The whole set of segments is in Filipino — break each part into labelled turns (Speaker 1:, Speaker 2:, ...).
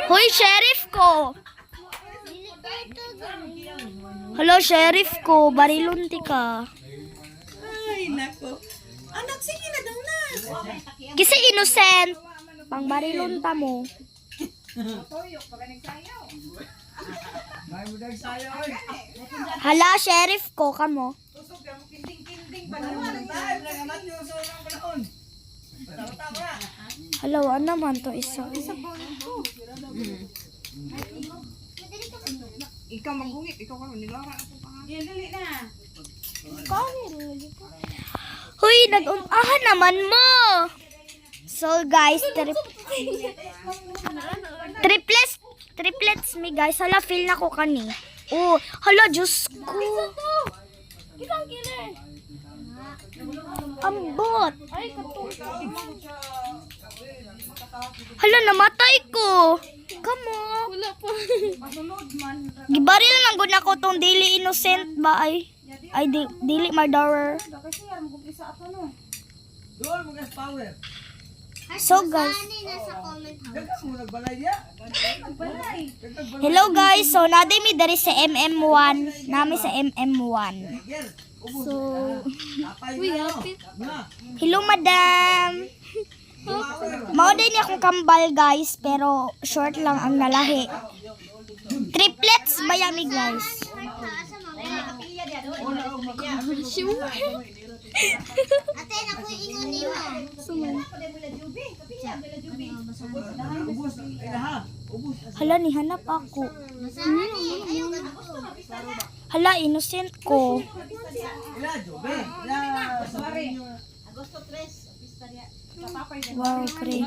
Speaker 1: Hoy, sheriff ko. Hello, sheriff ko. Barilunti ka.
Speaker 2: Ay, nako. Anak, sige na daw na.
Speaker 1: Kasi innocent. Pang barilunta mo. Hala, sheriff ko. Kamo. Hello, ano naman to isa?
Speaker 2: Ikaw maghungit, ikaw karon nilara ako pa. Dili na.
Speaker 1: Huy, nag-unahan naman mo. So guys, triplets me guys. Hala, feel na ko kani. Oh, hala, Diyos ko. Ambot. Hala, namatay ko. Kamo.
Speaker 2: Wala pa.
Speaker 1: Gibaril lang gud nako tong dili innocent ba ay dili murderer. So guys, hello guys, so naday mi diri sa MM1, nami sa MM1. So, hello madam. Mao din ni akong kambal guys, pero short lang ang nalahi. Triplets bayami guys.
Speaker 3: Ate, naku ingon niyo.
Speaker 1: Hala, ni hanap ako.
Speaker 3: Ayaw ka ko.
Speaker 1: Hala, innocent ko. Wow, crazy.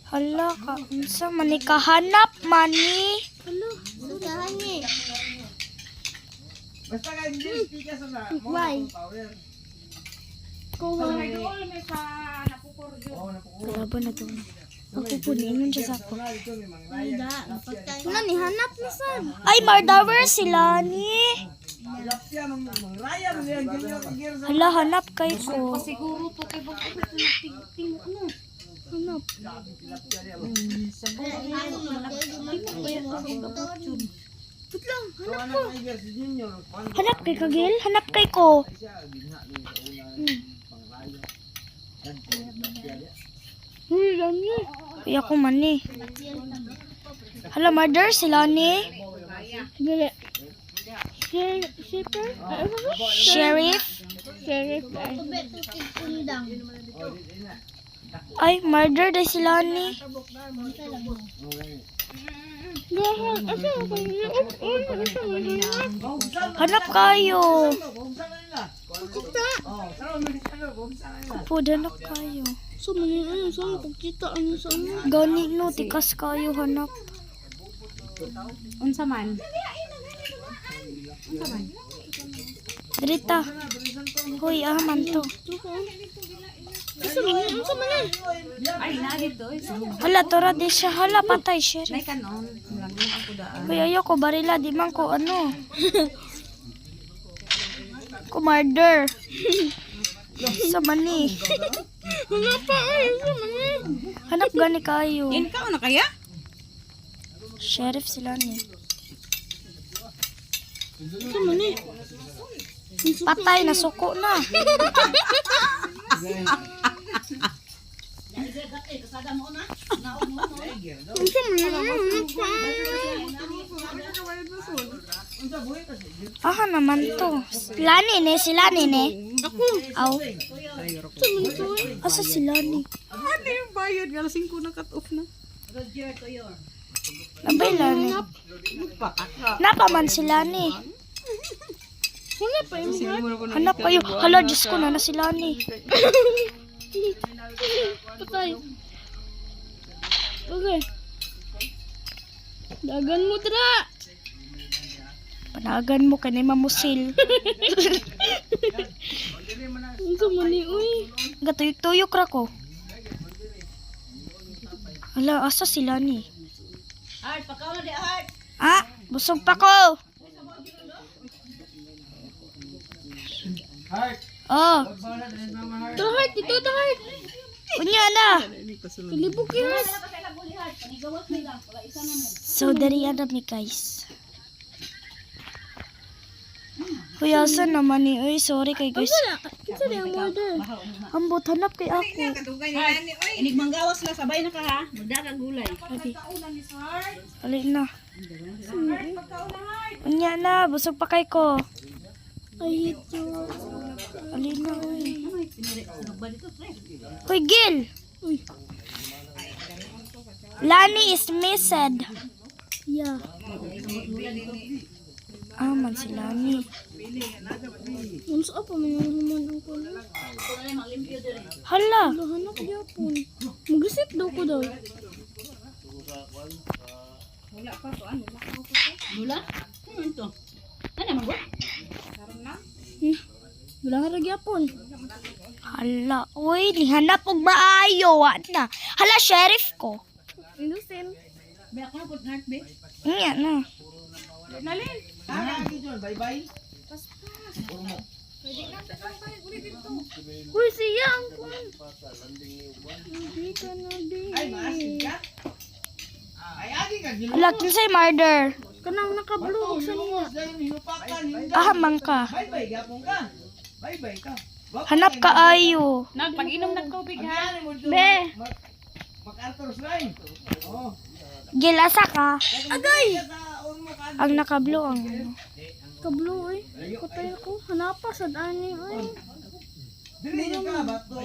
Speaker 1: Hala, unsa man ni kahanap man ni?
Speaker 3: Sudahan ni.
Speaker 4: Basta ka hindi speaker sa na.
Speaker 3: Why?
Speaker 1: Kalaban na to. Ako po ningon siya sa ako.
Speaker 3: Nani hanap ni san?
Speaker 1: Ay, murderer sila ni. Hala, hanap kay ko.
Speaker 2: Siguro to kay bakit tingting ano.
Speaker 1: Hanap. Hanap kay Kagil? Hanap kay ko. Kaya ko man ni. Hala, murder sila ni. Sheriff?
Speaker 3: Undang.
Speaker 1: Ay, murder dahil sila ni. Hanap kayo. Kapo, hanap kayo.
Speaker 3: So mani ano sa pagkita ano sa ano?
Speaker 1: Gani no, tikas kayo hanap.
Speaker 2: Unsa man?
Speaker 1: Drita. Hoy, man to.
Speaker 3: Sa mani?
Speaker 2: Ay na dito.
Speaker 1: Hala, tora di siya. Hala, patay siya.
Speaker 2: Nay kanon, lang ako daan.
Speaker 1: Hoy, ayoko, barila. Di man ko ano. Ko murder. Sa mani.
Speaker 3: Hanap pa ay sa mani.
Speaker 1: Hanap gani kayo.
Speaker 2: Yan ka na kaya?
Speaker 1: Sheriff sila ni.
Speaker 3: Sa mani.
Speaker 1: Patay, nasuko na. Aha naman to. Sila ni.
Speaker 3: Ako.
Speaker 1: Aw.
Speaker 3: Sa mani to.
Speaker 1: Asa sila ni?
Speaker 2: Ano yung bayad? Gala 5 na cut off na.
Speaker 1: Nabay Lani. Napaman sila ni.
Speaker 3: Hanap pa yung
Speaker 1: Hanap kayo. Hala, Diyos ko na sila ni.
Speaker 3: patay. Okay. Dagan mo dra.
Speaker 1: Panagan mo kanay mamusil.
Speaker 3: Sa mani uy.
Speaker 1: Gatuyok-tuyok ra ko. Hala, asa sila ni?
Speaker 2: Heart, pakaw na di heart.
Speaker 1: Ah, busog pa ko. Oh,
Speaker 3: Ito heart, ito heart.
Speaker 1: unya na.
Speaker 3: Kalibok yung heart.
Speaker 1: So, dari ada mi guys. Huyasan naman ni. Uy, sorry kay guys.
Speaker 3: Ito na yung murder.
Speaker 1: Ambot, hanap kay ako.
Speaker 2: Kadugay nila ni oy. Inig manggawas la sabay na ka ha. Magdaka gulay.
Speaker 1: Alin na. Unya na, busog pa kay ko.
Speaker 3: I hate you.
Speaker 1: Alin na, uy. Uy, Gil.
Speaker 3: Uy.
Speaker 1: Lani is missed.
Speaker 3: Yeah.
Speaker 1: Man si Lani.
Speaker 3: Mas apa may naman ang ko na.
Speaker 1: Hala.
Speaker 3: Hanap niya po. Mag-reset daw ko daw.
Speaker 2: Lula? Ano ito? Ano man ba?
Speaker 3: Wala nga ragyapon.
Speaker 1: Hala. Uy, lihanap og maayo. Wa na. Hala, sheriff ko.
Speaker 3: Innocent.
Speaker 2: Be ako na pud heart be.
Speaker 1: Unya na.
Speaker 2: Nalin.
Speaker 4: Lagi dyan, bye-bye.
Speaker 3: Uy, siya ang kun. Hindi ka na
Speaker 4: Ay, maasin
Speaker 3: din.
Speaker 4: ka? Ay, agi ka, giluto.
Speaker 1: Hala, kinsay murder.
Speaker 3: Kanang naka-blue sa niya.
Speaker 4: Dahil hinupakan, hindi.
Speaker 1: Ahamang ka.
Speaker 4: Bye-bye, gapong ka. Bye-bye ka. Wag
Speaker 1: Hanap ka ayo.
Speaker 2: Nagpag-inom ng tubig ha.
Speaker 1: Be.
Speaker 4: Mag-Arthur's line. Oo.
Speaker 1: Gil, asa ka?
Speaker 3: Agay!
Speaker 1: Ang nakablo ang...
Speaker 3: Ka-blue eh. Patay ako. Hanapa sa dani eh.
Speaker 4: Dili ka, bato.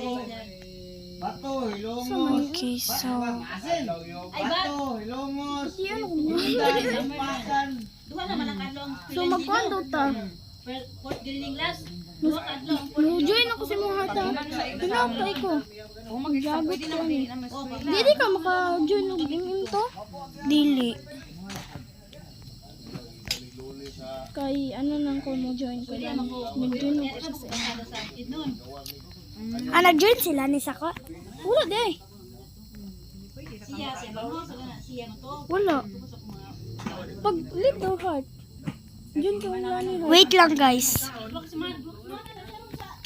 Speaker 4: Bato, hilongos.
Speaker 1: Okay, so...
Speaker 4: Asin. Bato, hilongos.
Speaker 3: Yan ako.
Speaker 4: Dahil, hinupakan.
Speaker 2: Duha naman ang kadlong.
Speaker 3: So magkwando ta.
Speaker 2: Port grilling glass. Duha kadlong.
Speaker 3: Join ako sa mga hata. Pinapay ko. Gagot ko ni. Dili ka maka-join ng game to.
Speaker 1: Dili.
Speaker 3: Kay ano nang ko mo join ko lang. Nag-join ako siya sa
Speaker 1: Nag-join sila ni Sako?
Speaker 3: Wala day.
Speaker 2: Siya sa bango sa siya mo to.
Speaker 3: Wala. Pag little heart. Join ka wala ni heart.
Speaker 1: Wait lang guys.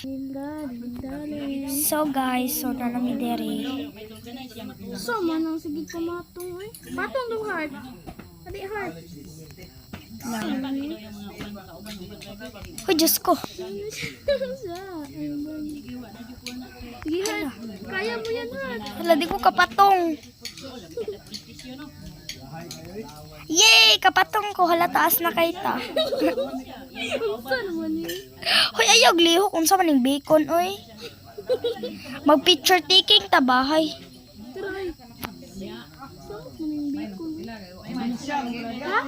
Speaker 3: Dali.
Speaker 1: So guys, so nalami dere.
Speaker 3: So man ang sige pamatong eh. Patong daw heart. Adi heart.
Speaker 1: Hoy, Diyos ko.
Speaker 3: Sige heart. Kaya mo yan heart.
Speaker 1: Hala, di ko kapatong. Yay! Kapatong ko. Hala, taas na kay ta.
Speaker 3: Unsa naman eh.
Speaker 1: Hoy, ayog lihok. Unsa man yung bacon, oy. Mag-picture taking ta bahay.
Speaker 3: Try. Saan mo yung bacon? Ha?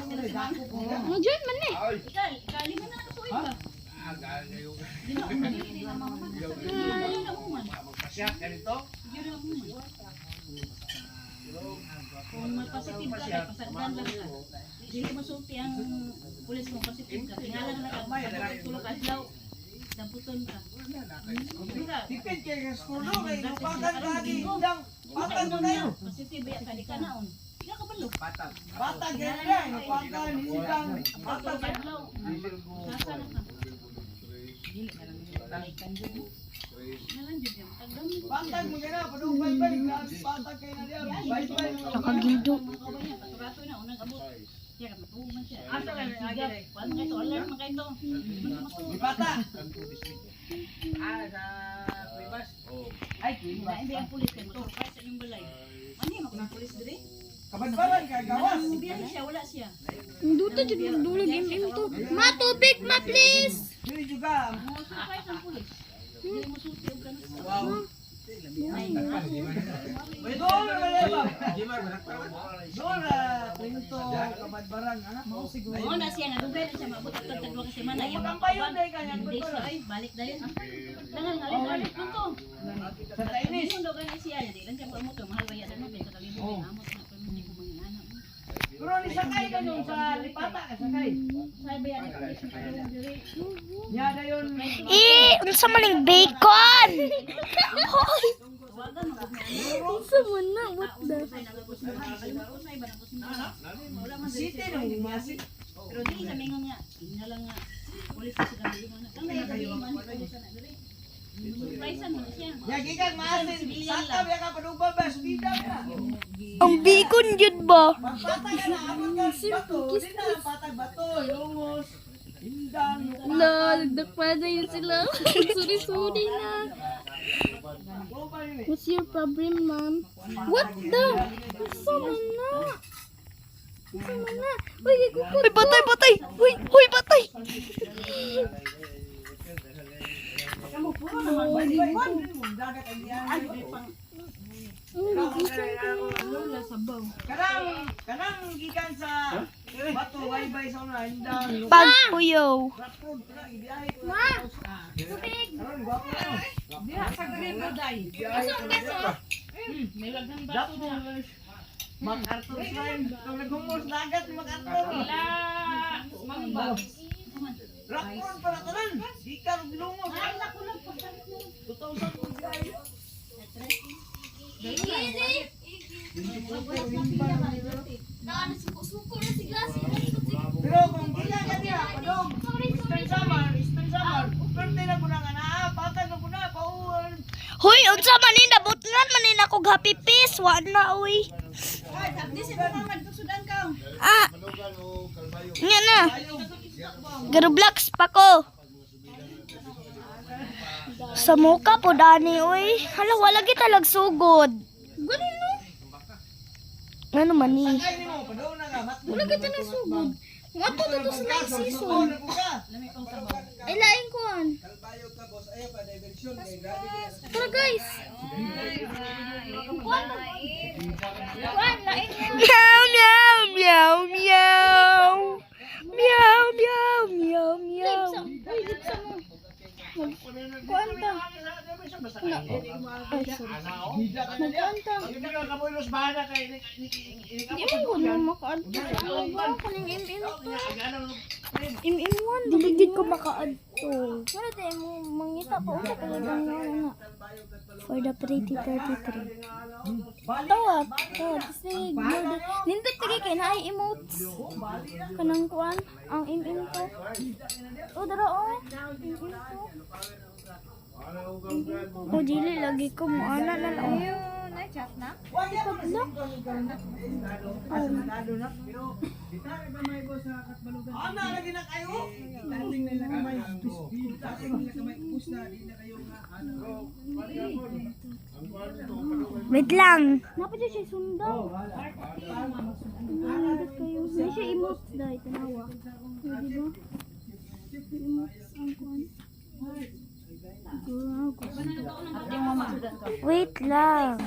Speaker 3: Mag-join man eh.
Speaker 2: Kung mag-positive ka, pasagdan lang ka. Dili mo sulti ang pulis kung positive ka. Tingalan na ka. Tulog ka adlaw. Damputon ka.
Speaker 4: Tipid kayo sa skurdo, kay hinupakan ka agi. Hindang, patag mo kayo.
Speaker 2: Positive ya ka di ka naon. Ika ka balo.
Speaker 4: Patag yan na, hinupakan, hindang, patag.
Speaker 2: Adlaw. Sasa na ka. Dili na lang yung balikan dyan. Nalang dyan yung tagdam.
Speaker 4: Patag mo yan na, padung bye-bye. Patag kayo na diyan. Bye-bye.
Speaker 1: Nakagildo.
Speaker 2: Paturato na, unang abot. Kaya ka matuman siya. Asa lang yung agad. Wala kayo to, alarm man kayo to.
Speaker 4: Ipata. Sa Kuibas. Ay, Kuibas.
Speaker 2: Dahil ba ang pulis kayo, maturupas sa inyong balay. Ano yung mga pulis diri?
Speaker 4: Kabadbaran ka, gawas.
Speaker 2: Biyahe siya, wala siya.
Speaker 3: Duta dyan dulag im to. Ma, tubig ma please.
Speaker 4: Dili juga.
Speaker 2: Surprise ang pulis. Hindi mo sulti o ganun.
Speaker 4: Wow. Doon na ba? Doon na, Quinto, Kabadbaran. Anak mo, siguro.
Speaker 2: Oo na siya, nadugay na siya, maabot at tagdwa kasi man.
Speaker 4: Ang payon na kanyang
Speaker 2: Hindi siya, ay, balik dayon. Dangan nga, alit mo to.
Speaker 4: Sa Tainis.
Speaker 2: Hindi mo daw ganyan siya, hindi lang siya pa mo to. Mahal ba yan mo, sa kalibo, may amot na pa mo, kung mga anak mo.
Speaker 4: Pero ni sakay ka nung sa Lipata ka sakay.
Speaker 2: Sabi ba yan, ang pulis yung kalibo diri?
Speaker 4: Yada yun.
Speaker 1: Unsa man yung bacon? Hoy.
Speaker 2: Tawagan, mag-umiano.
Speaker 3: Unsa mo na what the.
Speaker 2: Usay, nagagos mo, nakakalimot usay ba, nagagos mo. Wala man diri
Speaker 4: City
Speaker 2: siya.
Speaker 4: nung umasit.
Speaker 2: Pero di sa mingon nga, ina lang nga. Pulis kasi kami mo na. Kang dahil sabi man, ikaw sa na diri.
Speaker 4: Yagikan maasin. Saka biya ka padugba ba? Subida na.
Speaker 1: Ang bacon yun ba?
Speaker 4: Patag ka na. Abot ka. Bato. Di na. Patag bato. Lungos. Indang.
Speaker 3: La, nagdakpa na yun sila. Suri-suri na. What's your problem, ma'am? What the? Sama na. Sama na. Uy, ikukot
Speaker 1: Uy, patay, patay! Uy, uy, patay!
Speaker 4: Dagat ang diyan. Kanang gikan sa bato baybay sa una indang.
Speaker 1: Pagpuyo.
Speaker 4: Rapod pala ibiyahe ko.
Speaker 3: Tubig.
Speaker 4: Karon gwapo na.
Speaker 2: May laghang bato na.
Speaker 4: Mag-artos line. Kung naghumos dagat mag-artos.
Speaker 2: Mambag.
Speaker 4: Rapod pala tanan. Gikan og lungos. Ay naku lang pagkalit. 2,000 kung biyahe. Pero kung gila ka niya, padong, Eastern Samar, pwerte na po na nga na, patag na po na, pauwan.
Speaker 1: Hoy, unsa man ni nabutlan man ni nako happy piece, wa na uy. Ah. Nga na. Garublax pa ko. Sa muka po dani uy. Hala wala kita lagsugod.
Speaker 3: Ganun no?
Speaker 1: Ano man ni?
Speaker 4: Ay, mo, padong na nga, matlo.
Speaker 3: Wala kita na sugod. Nga to to sa next season.
Speaker 4: Ano po ka?
Speaker 3: Ay, laing ko an.
Speaker 4: Kalbayo ka, boss, ayaw pa, diversion, kay grabe ka.
Speaker 3: Tara guys. Kuan, laing ko.
Speaker 1: Meow meow meow meow. Meow meow meow meow.
Speaker 3: Uy, lipsa mo. Kuan ta. Na. Ay, sorry. Nagkuan ta.
Speaker 4: Hindi ka kabulos bahala kay
Speaker 3: Di mo ko na makaadto. Ano kaning MM to? MM1.
Speaker 1: Dili gid ko makaadto.
Speaker 3: Wala tayo mo mangita pa ulit talagang na.
Speaker 1: For the pretty 33.
Speaker 3: Tawad. Kasi nindot lagi kay na ay emotes. Kanang kuan ang MM to. O dara o. MM to.
Speaker 1: O dili lagi ko mo ana na lang.
Speaker 4: Ana lagi na kayo. Dating na lang kamay. Dating na kamay pusta, di na kayo nga ano.
Speaker 1: Wait lang.
Speaker 3: Napa dyan siya sundaw. Nandot kayo. May siya emotes dahil tanawa. Di ba? Emotes ang kuan.
Speaker 1: Wait lang.